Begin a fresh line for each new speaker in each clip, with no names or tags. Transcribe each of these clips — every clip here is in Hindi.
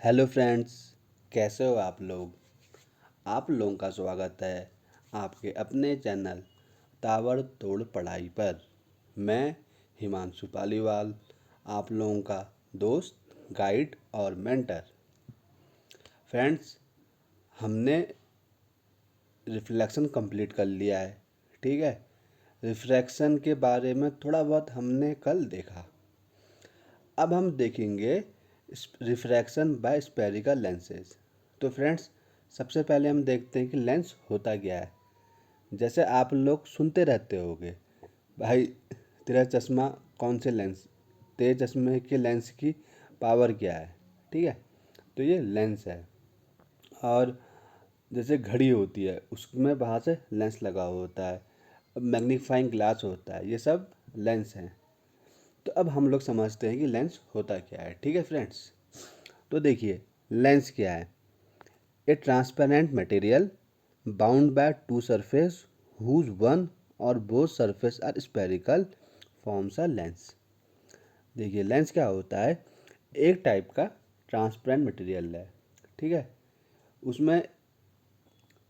हेलो फ्रेंड्स, कैसे हो आप लोग। आप लोगों का स्वागत है आपके अपने चैनल ताबड़तोड़ पढ़ाई पर। मैं हिमांशु पालीवाल, आप लोगों का दोस्त, गाइड और मेंटर। फ्रेंड्स, हमने रिफ्लेक्शन कंप्लीट कर लिया है। ठीक है, रिफ्रैक्शन के बारे में थोड़ा बहुत हमने कल देखा। अब हम देखेंगे रिफ्रैक्शन बाय स्फेरिकल लेंसेज। तो फ्रेंड्स, सबसे पहले हम देखते हैं कि लेंस होता क्या है। जैसे आप लोग सुनते रहते होगे, भाई तेरा चश्मा कौन से लेंस, तेरे चश्मे के लेंस की पावर क्या है। ठीक है, तो ये लेंस है। और जैसे घड़ी होती है, उसमें बाहर से लेंस लगा हुआ होता है, मैग्नीफाइंग ग्लास होता है, ये सब लेंस हैं। तो अब हम लोग समझते हैं कि लेंस होता क्या है। ठीक है फ्रेंड्स, तो देखिए लेंस क्या है। A transparent material bound by two surface whose one और both surface are spherical forms a lens. देखिए लेंस क्या होता है, एक टाइप का ट्रांसपेरेंट मटेरियल है। ठीक है, उसमें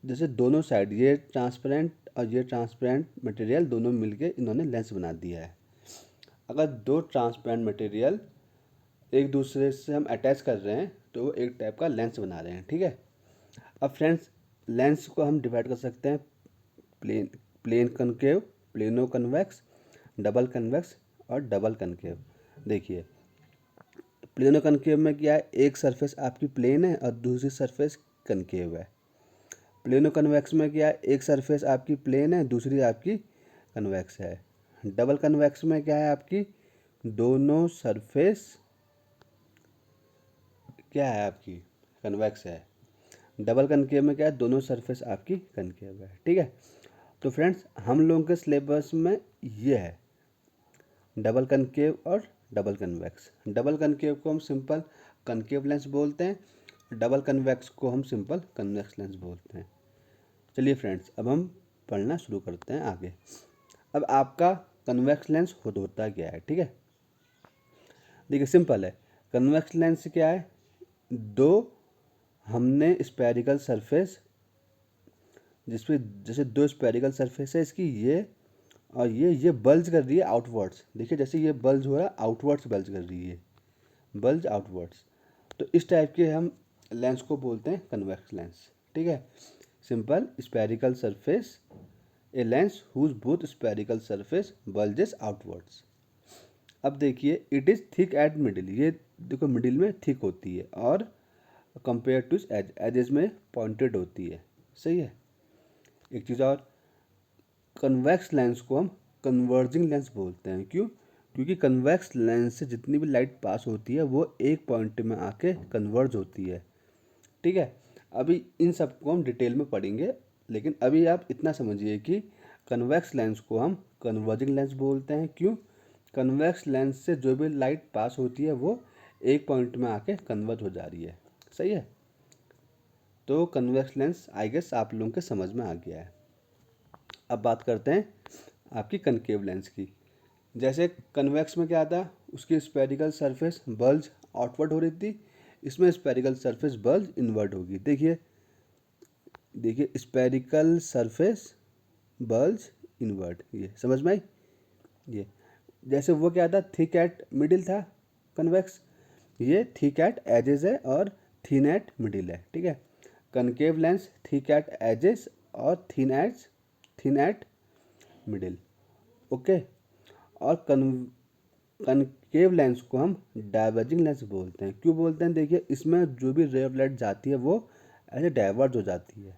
जैसे दोनों साइड, ये ट्रांसपेरेंट और ये ट्रांसपेरेंट मटेरियल दोनों मिलके इन्होंने लेंस बना दिया है। अगर दो ट्रांसपेरेंट मटेरियल एक दूसरे से हम अटैच कर रहे हैं तो वो एक टाइप का लेंस बना रहे हैं। ठीक है, अब फ्रेंड्स, लेंस को हम डिवाइड कर सकते हैं plane plane concave, plano convex, double convex और डबल कनकेव। देखिए प्लेनो कनकेव में क्या है, एक सरफेस आपकी प्लेन है और दूसरी सरफेस कनकेव है। प्लेनो कन्वेक्स में क्या है, एक सरफेस आपकी प्लेन है, दूसरी आपकी कन्वेक्स है। डबल कन्वेक्स में क्या है, आपकी दोनों सरफेस क्या है, आपकी कन्वेक्स है। डबल कनकेव में क्या है, दोनों सरफेस आपकी कनकेव है। ठीक है, तो फ्रेंड्स हम लोगों के सिलेबस में ये है डबल कनकेव और डबल कन्वेक्स। डबल कनकेव को हम सिंपल कनकेव लेंस बोलते हैं, डबल कन्वेक्स को हम सिंपल कन्वेक्स लेंस बोलते हैं। चलिए फ्रेंड्स, अब हम पढ़ना शुरू करते हैं आगे। अब आपका कन्वेक्स लेंस होता क्या है। ठीक है, देखिए सिंपल है। कन्वेक्स लेंस क्या है, दो हमने स्पेरिकल सरफेस, जिसपे जैसे दो स्पेरिकल सरफेस है इसकी, ये और ये बल्ज कर रही है आउटवर्ड्स। देखिए जैसे ये बल्ज हो रहा है, आउटवर्ड्स बल्ज कर रही है, बल्ज आउटवर्ड्स। तो इस टाइप के हम लेंस को बोलते हैं कन्वेक्स लेंस। ठीक है, simple spherical surface, a lens whose both spherical surface bulges outwards. अब देखिए it is thick at middle, ये देखो मिडिल में थिक होती है और कंपेयर टू एज, एजेस में पॉइंटेड होती है। सही है। एक चीज़ और, कन्वेक्स लेंस को हम कन्वर्जिंग लेंस बोलते हैं। क्यों? क्योंकि कन्वेक्स लेंस से जितनी भी लाइट पास होती है वो एक पॉइंट में आके कन्वर्ज होती है। ठीक है, अभी इन सबको हम डिटेल में पढ़ेंगे, लेकिन अभी आप इतना समझिए कि कन्वेक्स लेंस को हम कन्वर्जिंग लेंस बोलते हैं। क्यों? कन्वेक्स लेंस से जो भी लाइट पास होती है वो एक पॉइंट में आके कन्वर्ज हो जा रही है। सही है, तो कन्वेक्स लेंस आई गेस आप लोगों के समझ में आ गया है। अब बात करते हैं आपकी कनकेव लेंस की। जैसे कन्वेक्स में क्या था, उसकी स्पेरिकल सरफेस बल्ज आउटवर्ड हो रही थी, इसमें स्पेरिकल सरफेस बल्ज इनवर्ड होगी। देखिए देखिए स्पेरिकल सरफेस बल्ज इनवर्ड, ये समझ में आई। ये जैसे वो क्या था, थिक एट मिडिल था कन्वेक्स, ये थिक एट एजेस है और थिन एट मिडिल है। ठीक है, concave lens thick at edges और थिन एट मिडिल। ओके, और कनकेव लेंस को हम डाइवर्जिंग लेंस बोलते हैं। क्यों बोलते हैं, देखिए इसमें जो भी रे ऑफ लाइट जाती है वो ऐसे डाइवर्ज हो जाती है,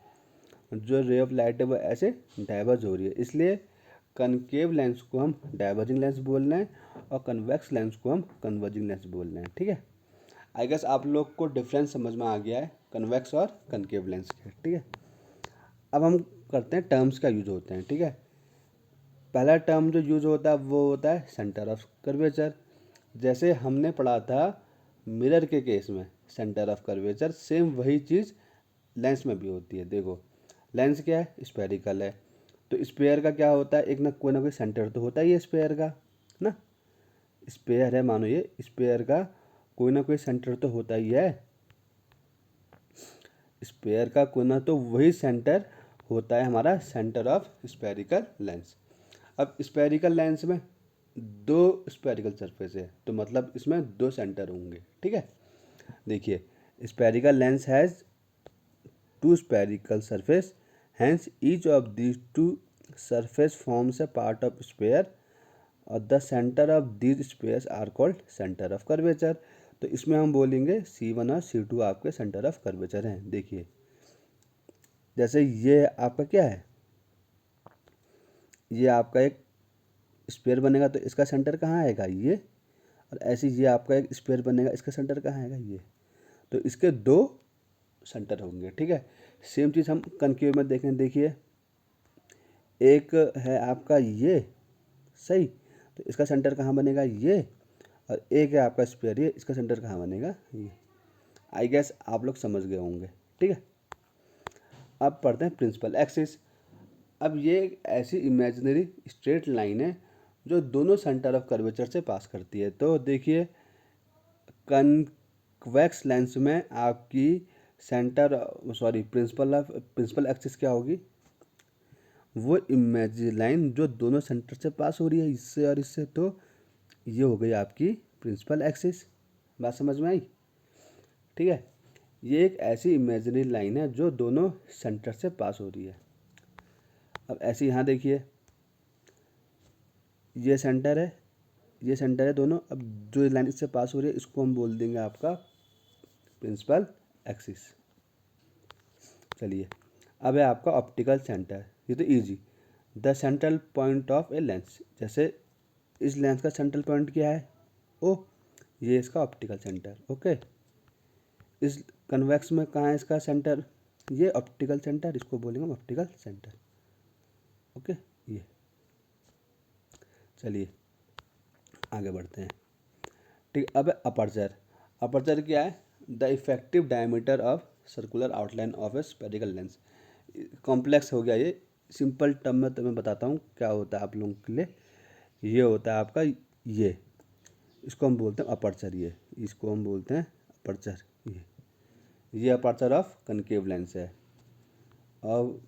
जो रे ऑफ लाइट है वो ऐसे डाइवर्ज हो रही है, इसलिए कनकेव लेंस को हम डाइवर्जिंग लेंस बोल रहे हैं और कन्वेक्स लेंस को हम कन्वर्जिंग लेंस बोल रहे हैं। ठीक है, आई गेस आप लोग को डिफरेंस समझ में आ गया है कन्वेक्स और कनकेव लेंस के। ठीक है, अब हम करते हैं टर्म्स का यूज होते हैं। ठीक है, पहला टर्म जो यूज होता है वो होता है सेंटर ऑफ कर्वेचर। जैसे हमने पढ़ा था मिरर के केस में सेंटर ऑफ कर्वेचर, सेम वही चीज़ लेंस में भी होती है। देखो लेंस क्या है, स्पेरिकल है, तो स्पेयर का क्या होता है, एक ना कोई सेंटर तो होता ही है स्पेयर का ना। स्पेयर है, मानो ये स्पेयर का कोई ना कोई सेंटर तो होता ही है। स्पेयर का कोना, तो वही सेंटर होता है हमारा सेंटर ऑफ स्पेरिकल लेंस। अब स्पेरिकल लेंस में दो स्पेरिकल सरफेस है, तो मतलब इसमें दो सेंटर होंगे, ठीक है। देखिए, spherical lens has two spherical surface, hence each of these two surface forms a part of sphere और the center of these spheres are called center of curvature। तो इसमें हम बोलेंगे C1 और C2 आपके सेंटर ऑफ कर्वेचर हैं। देखिए, जैसे ये आपका क्या है, ये आपका एक स्पेयर बनेगा तो इसका सेंटर कहाँ आएगा, ये। और ऐसे ये आपका एक स्पेयर बनेगा, इसका सेंटर कहाँ आएगा, ये। तो इसके दो सेंटर होंगे, ठीक है। सेम चीज़ हम कनकेव में देखें। देखिए, एक है आपका ये, सही, तो इसका सेंटर कहाँ बनेगा, ये। और एक है आपका स्पेयर, ये, इसका सेंटर कहाँ बनेगा, ये। आई गेस आप लोग समझ गए होंगे, ठीक है। अब पढ़ते हैं प्रिंसिपल एक्सिस। अब ये एक ऐसी इमेजिनरी स्ट्रेट लाइन है जो दोनों सेंटर ऑफ कर्वेचर से पास करती है। तो देखिए, कन्वेक्स लेंस में आपकी प्रिंसिपल एक्सिस क्या होगी, वो इमेजिनरी लाइन जो दोनों सेंटर से पास हो रही है, इससे और इससे, तो ये हो गई आपकी प्रिंसिपल एक्सिस। बात समझ में आई, ठीक है। ये एक ऐसी इमेजिनरी लाइन है जो दोनों सेंटर से पास हो रही है। अब ऐसे यहाँ देखिए, ये सेंटर है, ये सेंटर है दोनों। अब जो लाइन इससे पास हो रही है, इसको हम बोल देंगे आपका प्रिंसिपल एक्सिस। चलिए, अब है आपका ऑप्टिकल सेंटर। ये तो easy, the central point of a lens. जैसे इस लेंस का सेंट्रल पॉइंट क्या है, ओ, ये इसका ऑप्टिकल सेंटर, ओके। इस कन्वेक्स में कहाँ है इसका सेंटर, ये ऑप्टिकल सेंटर, इसको बोलेंगे हम ऑप्टिकल सेंटर, ओके। ये, चलिए आगे बढ़ते हैं, ठीक। अब अपर्चर। अपर्चर क्या है, the effective diameter of circular outline of a spherical lens. Complex हो गया ये, सिंपल टर्म में तो मैं बताता हूँ क्या होता है आप लोगों के लिए। ये होता है आपका, ये, इसको हम बोलते हैं अपर्चर, ये, इसको हम बोलते हैं अपर्चर। ये अपर्चर ऑफ कनकेव लेंस है। अब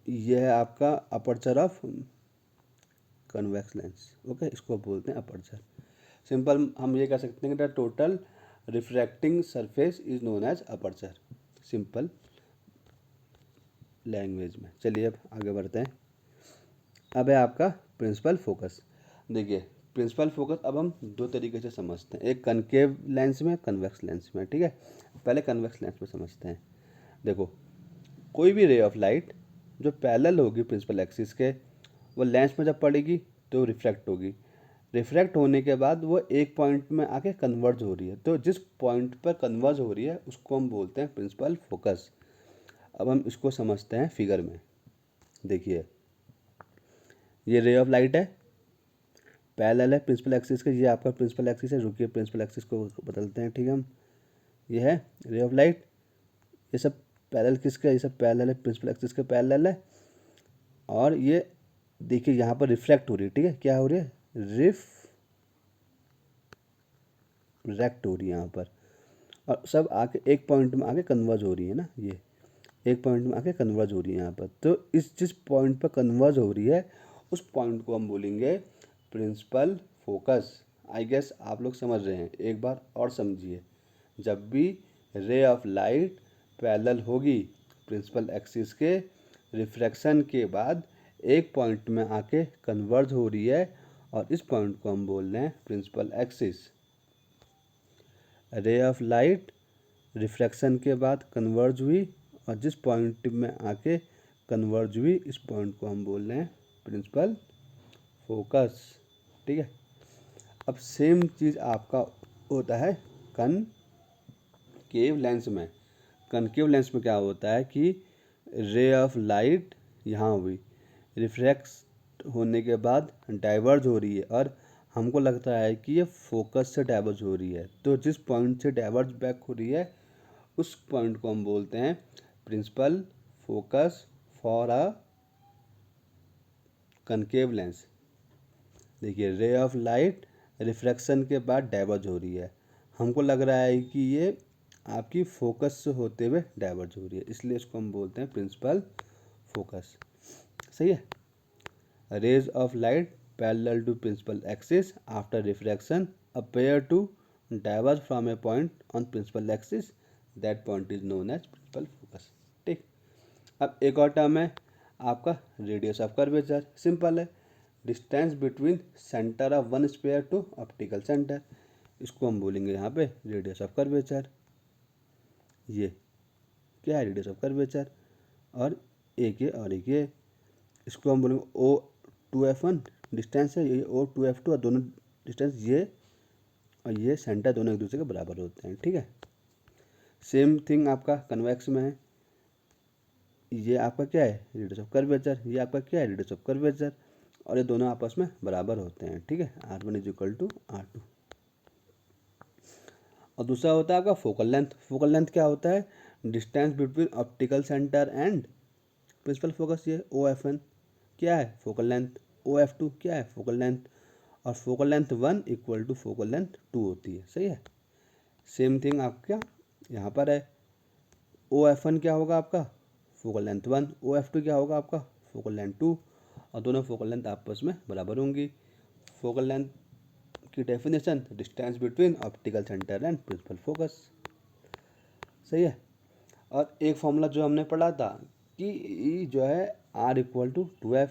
ये है आपका aperture of convex lens, okay, इसको बोलते हैं अपर्चर। सिंपल हम ये कह सकते हैं कि the total refracting surface is known as aperture, simple language में। चलिए अब आगे बढ़ते हैं। अब है आपका प्रिंसिपल फोकस। देखिए, प्रिंसिपल फोकस अब हम दो तरीके से समझते हैं, एक कनकेव लेंस में, कन्वेक्स लेंस में, ठीक है। पहले कन्वेक्स लेंस में समझते हैं। देखो, कोई भी रे ऑफ लाइट जो पैरेलल होगी प्रिंसिपल एक्सिस के, वो लेंस में जब पड़ेगी तो रिफ्रैक्ट होगी। रिफ्रैक्ट होने के बाद वो एक पॉइंट में आके कन्वर्ज हो रही है, तो जिस पॉइंट पर कन्वर्ज हो रही है उसको हम बोलते हैं प्रिंसिपल फोकस। अब हम इसको समझते हैं फिगर में। देखिए, ये रे ऑफ लाइट है, पैरेलल है प्रिंसिपल एक्सिस के, ये आपका प्रिंसिपल एक्सिस है। रुकिए, प्रिंसिपल एक्सिस को बदलते हैं, ठीक है। हम, ये है रे ऑफ लाइट, ये सब पैरेलल किसके, ये सब पैरेलल है प्रिंसिपल एक्सिस के, पैरेलल है। और ये देखिए यहाँ पर रिफ्रैक्ट हो रही है, ठीक है, क्या हो रही है, रिफ्रैक्ट हो रही है यहाँ पर। और सब आके एक पॉइंट में आके कन्वर्ज हो रही है ना, ये एक पॉइंट में आके कन्वर्ज हो रही है यहाँ पर। तो इस जिस पॉइंट पर कन्वर्ज हो रही है उस पॉइंट को हम बोलेंगे प्रिंसिपल फोकस। आई गेस आप लोग समझ रहे हैं, एक बार और समझिए। जब भी रे ऑफ लाइट पैरेलल होगी प्रिंसिपल एक्सिस के, रिफ्रैक्शन के बाद एक पॉइंट में आके कन्वर्ज हो रही है, और इस पॉइंट को हम बोल रहे हैं principal axis. Ray of light refraction के बाद कन्वर्ज हुई, और जिस पॉइंट में आके कन्वर्ज हुई, इस पॉइंट को हम बोल रहे हैं प्रिंसिपल फोकस, ठीक है। अब सेम चीज़ आपका होता है कनकेव लेंस में। कनकेव लेंस में क्या होता है कि रे ऑफ लाइट यहाँ हुई, रिफ्रैक्ट होने के बाद डाइवर्ज हो रही है, और हमको लगता है कि ये फोकस से डाइवर्ज हो रही है। तो जिस पॉइंट से डाइवर्ज बैक हो रही है उस पॉइंट को हम बोलते हैं principal focus for a concave lens. देखिए, रे ऑफ लाइट रिफ्रैक्शन के बाद डाइवर्ज हो रही है, हमको लग रहा है कि ये आपकी फोकस से होते हुए डाइवर्ज हो रही है, इसलिए इसको हम बोलते हैं प्रिंसिपल फोकस। सही है। Rays of light parallel to principal axis after refraction appear to diverge from a point on principal axis, that point is known as principal focus। ठीक। अब एक और टर्म है आपका रेडियस ऑफ कर्वेचर। सिंपल है, distance between centre of one sphere to optical centre, इसको हम बोलेंगे यहाँ पे रेडियस ऑफ कर्वेचर। ये क्या है, रेडियस ऑफ कर्वेचर। और एक ये और एक ये, इसको हम बोलेंगे O2F1 डिस्टेंस है, ये O2F2, और दोनों डिस्टेंस ये और ये सेंटर दोनों एक दूसरे के बराबर होते हैं। ठीक है। सेम थिंग आपका कन्वेक्स में है, ये आपका क्या है, रेडियस ऑफ कर्वेचर, ये आपका क्या है, रेडियस ऑफ कर्वेचर, और ये दोनों आपस में बराबर होते हैं। ठीक है, R1 is equal to R2। और दूसरा होता है आपका फोकल लेंथ। फोकल लेंथ क्या होता है, distance between optical centre and principal focus, ये OF1 क्या है, फोकल लेंथ, OF2 क्या है, फोकल लेंथ, और focal length 1 equal to focal length 2 होती है। सही है। सेम थिंग आपका यहाँ पर है, OF1 क्या होगा आपका, फोकल लेंथ 1, OF2 क्या होगा आपका, फोकल लेंथ 2, और दोनों फोकल लेंथ आपस में बराबर होंगी। फोकल लेंथ की definition, distance between optical centre and principal focus. सही है। और एक फॉर्मूला जो हमने पढ़ा था कि ई जो है R equal to 2F,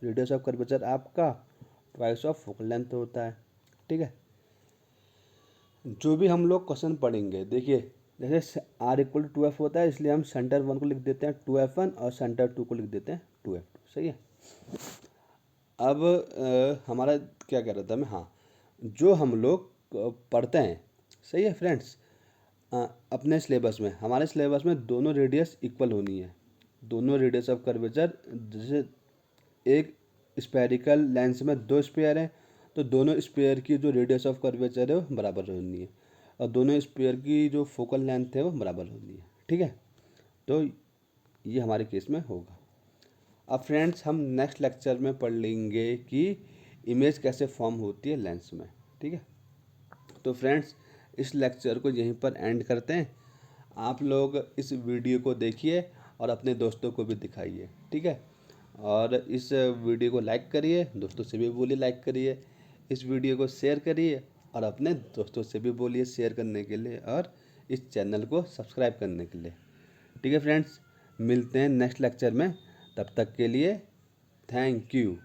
radius of curvature आपका ट्वाइस ऑफ फोकल लेंथ होता है। ठीक है। जो भी हम लोग क्वेश्चन पढ़ेंगे, देखिए जैसे R इक्वल टू 2F होता है, इसलिए हम सेंटर 1 को लिख देते हैं 2F1 और सेंटर 2 को लिख देते हैं 2F2। सही है। अब हमारा क्या कह रहा था मैं, हाँ, जो हम लोग पढ़ते हैं, सही है फ्रेंड्स, अपने सिलेबस में, हमारे सिलेबस में दोनों रेडियस इक्वल होनी है। दोनों रेडियस ऑफ कर्वेचर, जैसे एक स्पेरिकल लेंस में 2 स्पेयर हैं, तो दोनों स्पेयर की जो रेडियस ऑफ कर्वेचर है वो बराबर होनी है, और दोनों स्पेयर की जो फोकल लेंथ है वो बराबर होनी है। ठीक है। तो ये हमारे केस में होगा। अब फ्रेंड्स हम नेक्स्ट लेक्चर में पढ़ लेंगे कि इमेज कैसे फॉर्म होती है लेंस में। ठीक है। तो फ्रेंड्स इस लेक्चर को यहीं पर एंड करते हैं। आप लोग इस वीडियो को देखिए और अपने दोस्तों को भी दिखाइए। ठीक है। और इस वीडियो को लाइक करिए, दोस्तों से भी बोलिए लाइक करिए, इस वीडियो को शेयर करिए और अपने दोस्तों से भी बोलिए शेयर करने के लिए, और इस चैनल को सब्सक्राइब करने के लिए। ठीक है फ्रेंड्स, मिलते हैं नेक्स्ट लेक्चर में, तब तक के लिए थैंक यू।